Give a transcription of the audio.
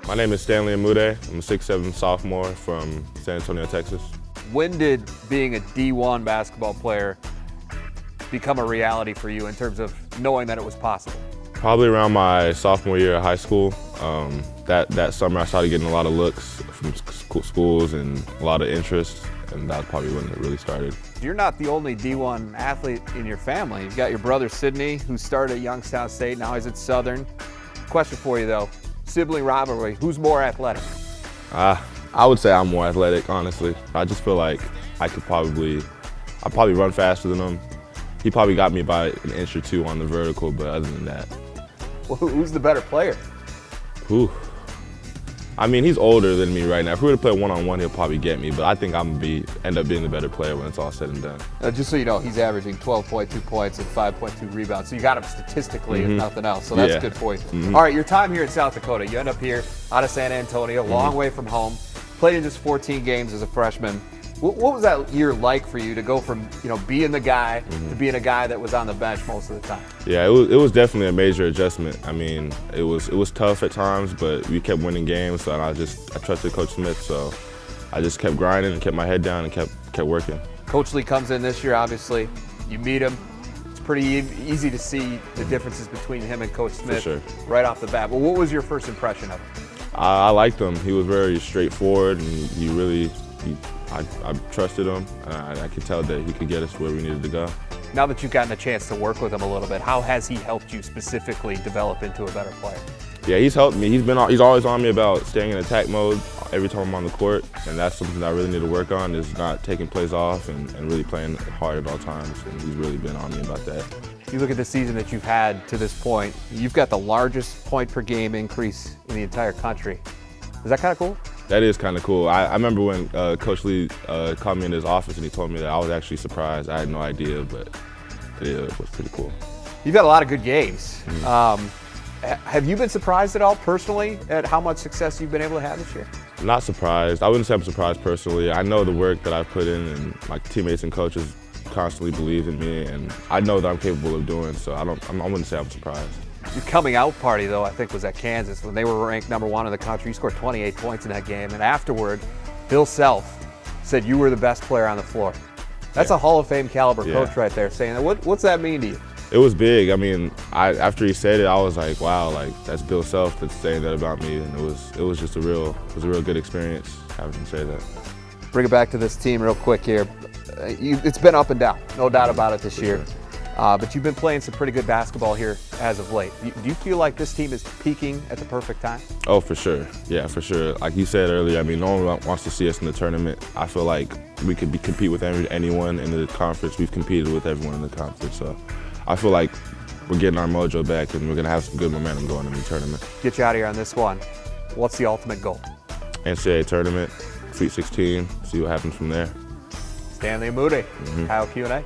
My name is Stanley Umude. I'm a 6'7" sophomore from San Antonio, Texas. When did being a D1 basketball player become a reality for you in terms of knowing that it was possible? Probably around my sophomore year of high school. That summer I started getting a lot of looks from schools and a lot of interest, and that's probably when it really started. You're not the only D1 athlete in your family. You've got your brother Sydney, who started at Youngstown State, now he's at Southern. Question for you though, sibling rivalry, who's more athletic? I would say I'm more athletic, honestly. I just feel like I'd probably run faster than him. He probably got me by an inch or two on the vertical, but other than that. Well, who's the better player? Whew. I mean, he's older than me right now. If we were to play one-on-one, he'll probably get me, but I think I'm gonna end up being the better player when it's all said and done. Just so you know, he's averaging 12.2 points and 5.2 rebounds, so you got him statistically if nothing else, so that's good for you. All right, your time here in South Dakota, you end up here out of San Antonio, a long way from home, played in just 14 games as a freshman. What was that year like for you to go from being the guy to being a guy that was on the bench most of the time? Yeah, it was definitely a major adjustment. I mean, it was tough at times, but we kept winning games, so I trusted Coach Smith, so I just kept grinding and kept my head down and kept working. Coach Lee comes in this year, obviously. You meet him. It's pretty easy to see the differences between him and Coach Smith right off the bat. But what was your first impression of him? I liked him. He was very straightforward, and I trusted him. I could tell that he could get us where we needed to go. Now that you've gotten a chance to work with him a little bit, how has he helped you specifically develop into a better player? Yeah, he's helped me. He's always on me about staying in attack mode every time I'm on the court, and that's something that I really need to work on, is not taking plays off and really playing hard at all times, and he's really been on me about that. You look at the season that you've had to this point, you've got the largest point per game increase in the entire country. Is that kind of cool? That is kind of cool. I remember when Coach Lee called me in his office and he told me that. I was actually surprised. I had no idea, but it was pretty cool. You've got a lot of good games. Have you been surprised at all personally at how much success you've been able to have this year? Not surprised. I wouldn't say I'm surprised personally. I know the work that I've put in, and my teammates and coaches constantly believe in me, and I know that I'm capable of doing, so I wouldn't say I'm surprised. Your coming out party, though, I think was at Kansas when they were ranked #1 in the country. You scored 28 points in that game, and afterward, Bill Self said you were the best player on the floor. That's a Hall of Fame caliber coach right there saying that. What's that mean to you? It was big. I mean, after he said it, I was like, wow, like that's Bill Self that's saying that about me, and it was just a real good experience having him say that. Bring it back to this team real quick here. It's been up and down, no doubt about it this year. But you've been playing some pretty good basketball here as of late. Do you feel like this team is peaking at the perfect time? Oh, for sure. Yeah, for sure. Like you said earlier, I mean, no one wants to see us in the tournament. I feel like we could compete with anyone in the conference. We've competed with everyone in the conference. So I feel like we're getting our mojo back, and we're going to have some good momentum going in the tournament. Get you out of here on this one. What's the ultimate goal? NCAA tournament, Sweet 16, see what happens from there. Stanley Umude, Coyote Q+A.